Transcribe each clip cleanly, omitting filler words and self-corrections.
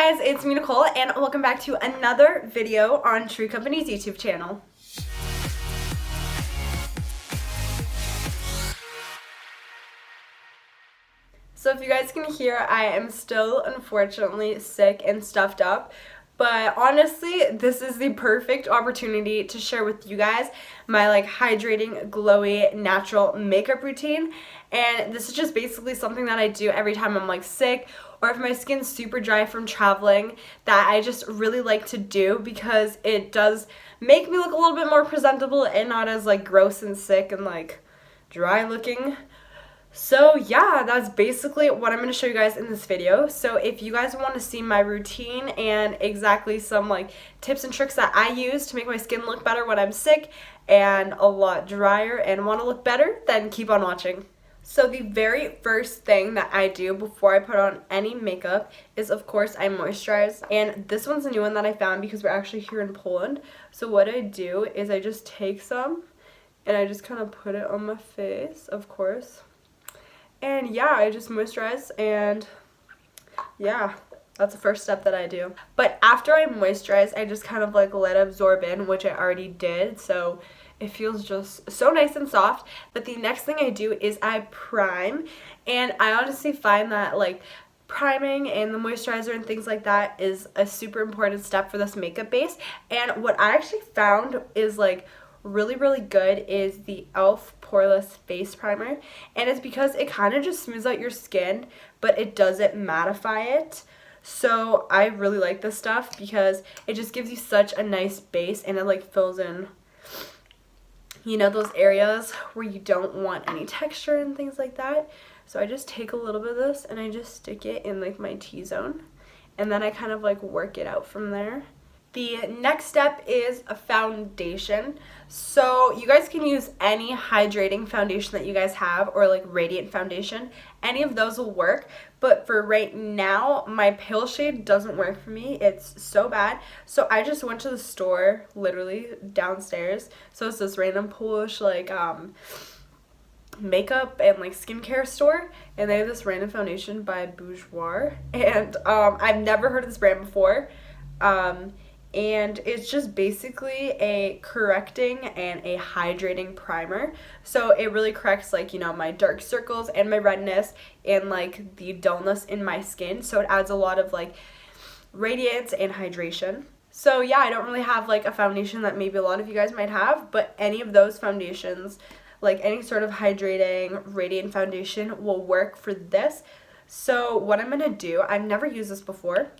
Hey guys, it's me Nicole and welcome back to another video on True Company's YouTube channel. So if you guys can hear, I am still unfortunately sick and stuffed up. But honestly, this is the perfect opportunity to share with you guys my hydrating, glowy, natural makeup routine. And this is just basically something that I do every time I'm sick or if my skin's super dry from traveling, that I just really like to do because it does make me look a little bit more presentable and not as gross and sick and dry looking. So yeah, that's basically what I'm going to show you guys in this video. So if you guys want to see my routine and exactly some tips and tricks that I use to make my skin look better when I'm sick and a lot drier and want to look better, then keep on watching. So the very first thing that I do before I put on any makeup is, of course, I moisturize. And this one's a new one that I found because we're actually here in Poland. So what I do is I just take some and I just kind of put it on my face, of course. And yeah, I just moisturize, and yeah, that's the first step that I do. But after I moisturize, I just kind of let it absorb in, which I already did, so it feels just so nice and soft. But the next thing I do is I prime, and I honestly find that priming and the moisturizer and things like that is a super important step for this makeup base. And what I actually found is really good is the e.l.f. poreless face primer, and it's because it kind of just smooths out your skin but it doesn't mattify it. So I really like this stuff because it just gives you such a nice base, and it fills in those areas where you don't want any texture and things like that. So I just take a little bit of this and I just stick it in my T-zone, and then I kind of work it out from there. The next step is a foundation. So you guys can use any hydrating foundation that you guys have, or radiant foundation. Any of those will work. But for right now, my pale shade doesn't work for me. It's so bad. So I just went to the store, literally downstairs. So it's this random Polish makeup and skincare store, and they have this random foundation by Bourjois. And I've never heard of this brand before. And it's just basically a correcting and a hydrating primer. So it really corrects my dark circles and my redness and the dullness in my skin. So it adds a lot of radiance and hydration. So yeah, I don't really have a foundation that maybe a lot of you guys might have, but any of those foundations, any sort of hydrating radiant foundation will work for this. So what I'm going to do, I've never used this before.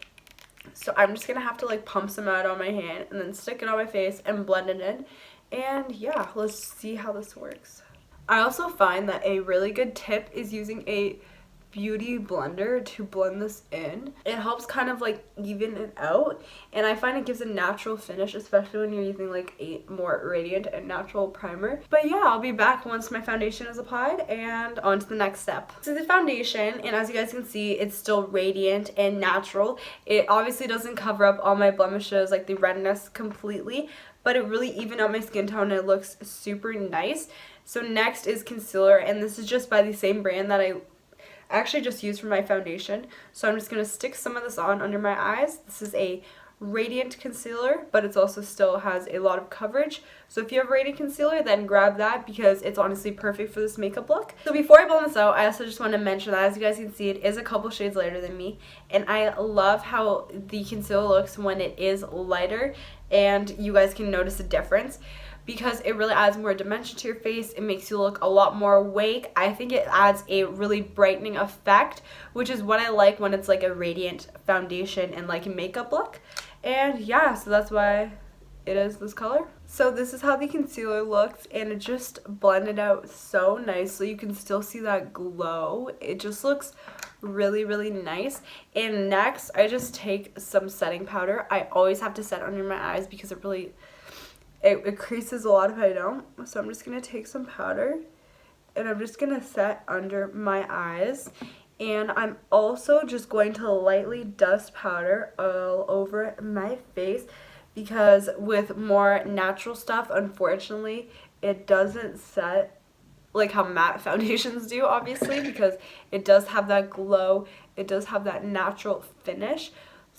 So I'm just going to have to pump some out on my hand and then stick it on my face and blend it in. And yeah, let's see how this works. I also find that a really good tip is using a beauty blender to blend this in. It helps kind of even it out, and I find it gives a natural finish, especially when you're using a more radiant and natural primer. But yeah, I'll be back once my foundation is applied and on to the next step. So the foundation, and as you guys can see, it's still radiant and natural. It obviously doesn't cover up all my blemishes, the redness completely, but it really evened out my skin tone and it looks super nice. So next is concealer, and this is just by the same brand that I actually just used for my foundation. So I'm just going to stick some of this on under my eyes. This is a radiant concealer, but it also still has a lot of coverage. So if you have radiant concealer, then grab that because it's honestly perfect for this makeup look. So before I blend this out, I also just want to mention that as you guys can see, it is a couple shades lighter than me, and I love how the concealer looks when it is lighter, and you guys can notice a difference because it really adds more dimension to your face. It makes you look a lot more awake. I think it adds a really brightening effect, which is what I like when it's a radiant foundation and a makeup look. And yeah, so that's why it is this color. So this is how the concealer looks, and it just blended out so nicely. You can still see that glow. It just looks really nice. And next, I just take some setting powder. I always have to set under my eyes because it creases a lot if I don't. So I'm just going to take some powder and I'm just going to set under my eyes. And I'm also just going to lightly dust powder all over my face because with more natural stuff, unfortunately, it doesn't set how matte foundations do, obviously, because it does have that glow. It does have that natural finish.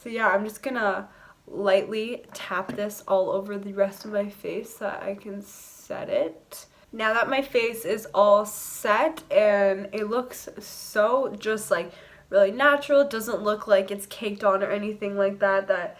So yeah, I'm just gonna lightly tap this all over the rest of my face so that I can set it. Now that my face is all set and it looks so just like really natural, it doesn't look like it's caked on or anything like that,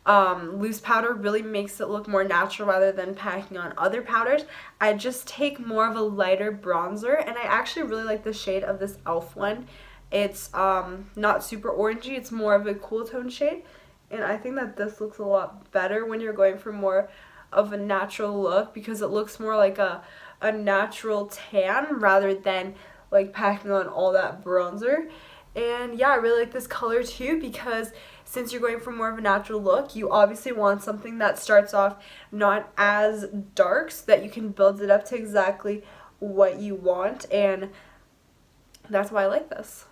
loose powder really makes it look more natural rather than packing on other powders. I just take more of a lighter bronzer, and I actually really like the shade of this e.l.f. one. It's not super orangey, it's more of a cool tone shade, and I think that this looks a lot better when you're going for more of a natural look, because it looks more like a natural tan rather than like packing on all that bronzer. And yeah, I really like this color too, because since you're going for more of a natural look, you obviously want something that starts off not as dark so that you can build it up to exactly what you want, and that's why I like this.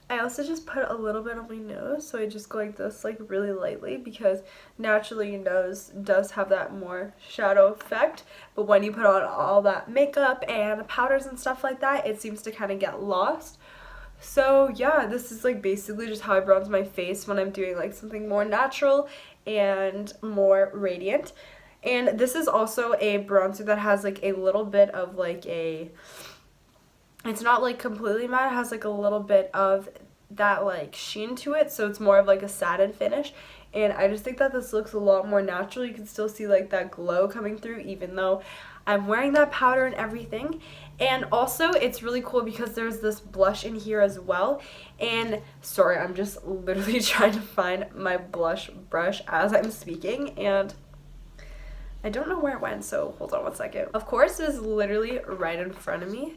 I also just put a little bit on my nose, so I just go like this, like really lightly, because naturally your nose does have that more shadow effect, but when you put on all that makeup and powders and stuff like that, it seems to kind of get lost. So yeah, this is like basically just how I bronze my face when I'm doing like something more natural and more radiant. And this is also a bronzer that has like a little bit of like it's not like completely matte, it has like a little bit of that like sheen to it, so it's more of like a satin finish. And I just think that this looks a lot more natural. You can still see like that glow coming through even though I'm wearing that powder and everything. And also it's really cool because there's this blush in here as well. And sorry, I'm just literally trying to find my blush brush as I'm speaking, and I don't know where it went, so hold on one second. Of course, it is literally right in front of me.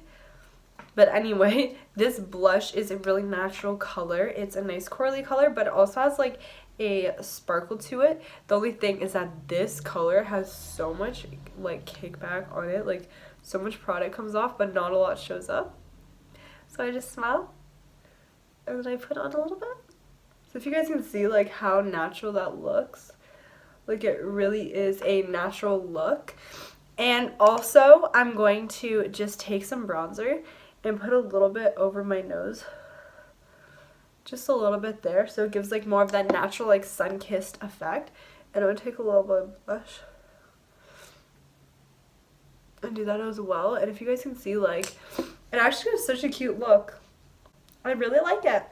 But anyway, this blush is a really natural color. It's a nice corally color, but it also has like a sparkle to it. The only thing is that this color has so much like kickback on it, like so much product comes off, but not a lot shows up. So I just smile and then I put on a little bit. So if you guys can see like how natural that looks, like it really is a natural look. And also I'm going to just take some bronzer and put a little bit over my nose, just a little bit there, so it gives like more of that natural like sun-kissed effect. And I'm gonna take a little bit of blush and do that as well. And if you guys can see, like, it actually has such a cute look. I really like it.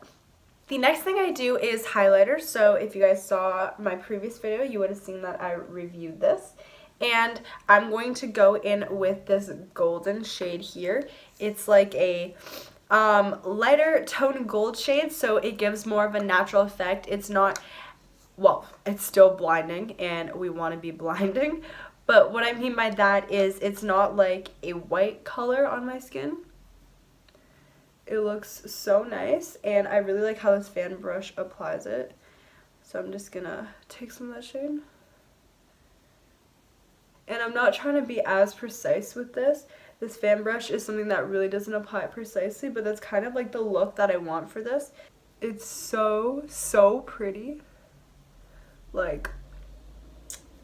The next thing I do is highlighter. So if you guys saw my previous video, you would have seen that I reviewed this. And I'm going to go in with this golden shade here. It's like a lighter tone gold shade, so it gives more of a natural effect. It's not, well, it's still blinding, and we want to be blinding. But what I mean by that is it's not like a white color on my skin. It looks so nice, and I really like how this fan brush applies it. So I'm just gonna take some of that shade. And I'm not trying to be as precise with this. This fan brush is something that really doesn't apply it precisely, but that's kind of like the look that I want for this. It's so pretty. Like,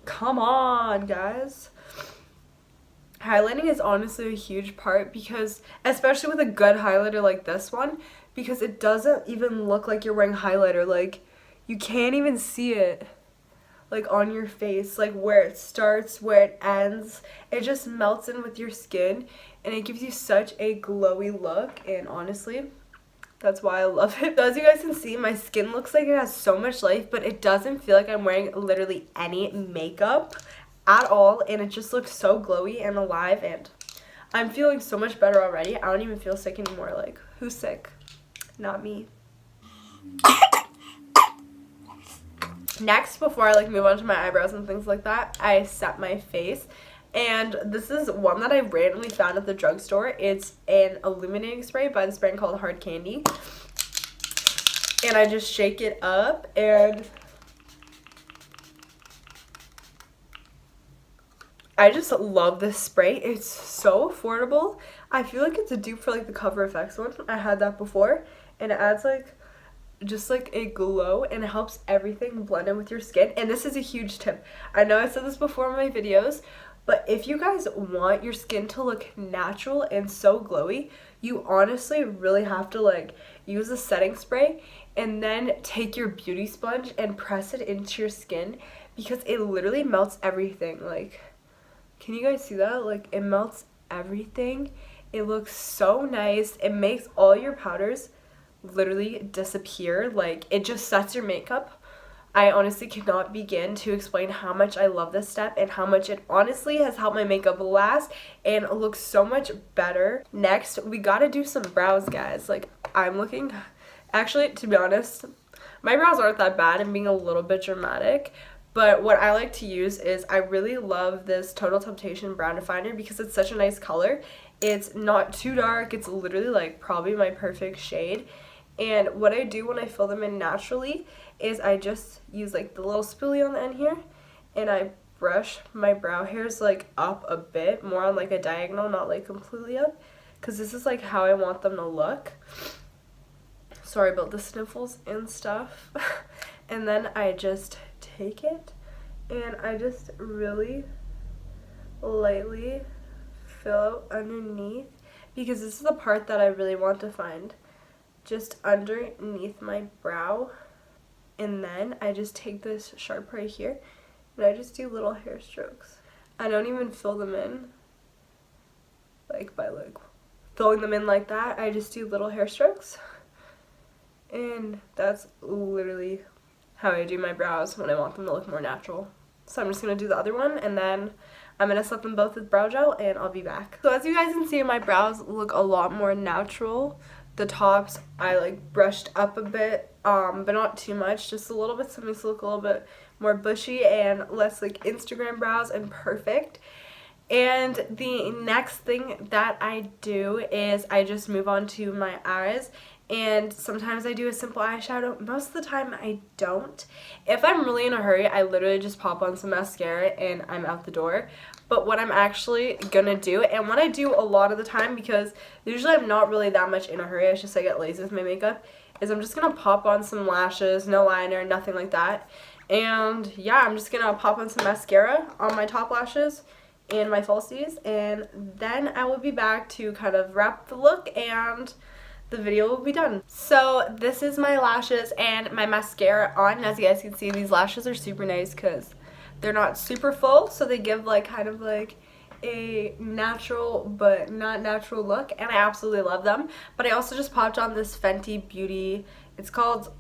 come on, guys. Highlighting is honestly a huge part, because especially with a good highlighter like this one, because it doesn't even look like you're wearing highlighter. Like, you can't even see it like on your face, like where it starts, where it ends. It just melts in with your skin, and it gives you such a glowy look, and honestly, that's why I love it. So as you guys can see, my skin looks like it has so much life, but it doesn't feel like I'm wearing literally any makeup at all, and it just looks so glowy and alive, and I'm feeling so much better already. I don't even feel sick anymore. Like, who's sick? Not me. Next, before I like move on to my eyebrows and things like that, I set my face. And this is one that I randomly found at the drugstore. It's an illuminating spray by this brand called Hard Candy. And I just shake it up, and I just love this spray. It's so affordable. I feel like it's a dupe for like the Cover FX one. I had that before, and it adds like just like a glow, and it helps everything blend in with your skin. And this is a huge tip. I know I said this before in my videos, but if you guys want your skin to look natural and so glowy, you honestly really have to like use a setting spray and then take your beauty sponge and press it into your skin because it literally melts everything. Like, can you guys see that? Like, it melts everything. It looks so nice. It makes all your powders literally disappear. Like, it just sets your makeup. I honestly cannot begin to explain how much I love this step and how much it honestly has helped my makeup last and look so much better. Next, we gotta do some brows, guys. Like, I'm looking, actually, to be honest, my brows aren't that bad. I'm being a little bit dramatic, but what I like to use is I really love this Total Temptation brow definer because it's such a nice color. It's not too dark. It's literally like probably my perfect shade. And what I do when I fill them in naturally is I just use like the little spoolie on the end here and I brush my brow hairs like up a bit, more on like a diagonal, not like completely up, because this is like how I want them to look. Sorry about the sniffles and stuff. And then I just take it and I just really lightly fill out underneath, because this is the part that I really want to find, just underneath my brow. And then I just take this sharp right here and I just do little hair strokes. I don't even fill them in like by like filling them in like that. I just do little hair strokes, and that's literally how I do my brows when I want them to look more natural. So I'm just going to do the other one, and then I'm going to set them both with brow gel, and I'll be back. So as you guys can see, my brows look a lot more natural. The tops I like brushed up a bit, but not too much, just a little bit, so it makes it look a little bit more bushy and less like Instagram brows and perfect. And the next thing that I do is I just move on to my eyes, and sometimes I do a simple eyeshadow. Most of the time I don't. If I'm really in a hurry, I literally just pop on some mascara and I'm out the door. But what I'm actually gonna do, and what I do a lot of the time, because usually I'm not really that much in a hurry, it's just I get lazy with my makeup, is I'm just gonna pop on some lashes, no liner, nothing like that. And yeah, I'm just gonna pop on some mascara on my top lashes and my falsies, and then I will be back to kind of wrap the look and the video will be done. So this is my lashes and my mascara on. As you guys can see, these lashes are super nice because they're not super full, so they give like kind of like a natural but not natural look, and I absolutely love them. But I also just popped on this Fenty Beauty, it's called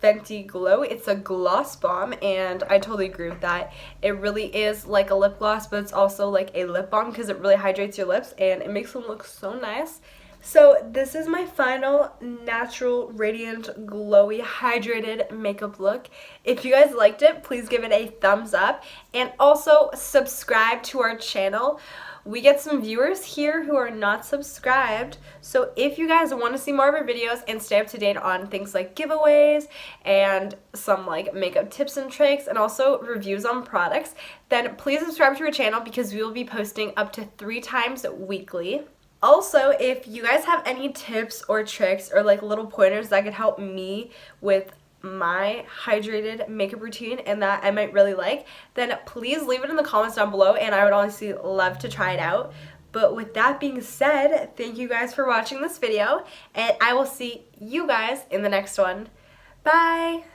Fenty Glow. It's a gloss bomb, and I totally agree with that. It really is like a lip gloss, but it's also like a lip balm because it really hydrates your lips and it makes them look so nice. So this is my final natural, radiant, glowy, hydrated makeup look. If you guys liked it, please give it a thumbs up, and also subscribe to our channel. We get some viewers here who are not subscribed, so if you guys want to see more of our videos and stay up to date on things like giveaways and some like makeup tips and tricks and also reviews on products, then please subscribe to our channel because we will be posting up to 3 times weekly. Also, if you guys have any tips or tricks or like little pointers that could help me with my hydrated makeup routine and that I might really like, then please leave it in the comments down below, and I would honestly love to try it out. But with that being said, thank you guys for watching this video, and I will see you guys in the next one. Bye!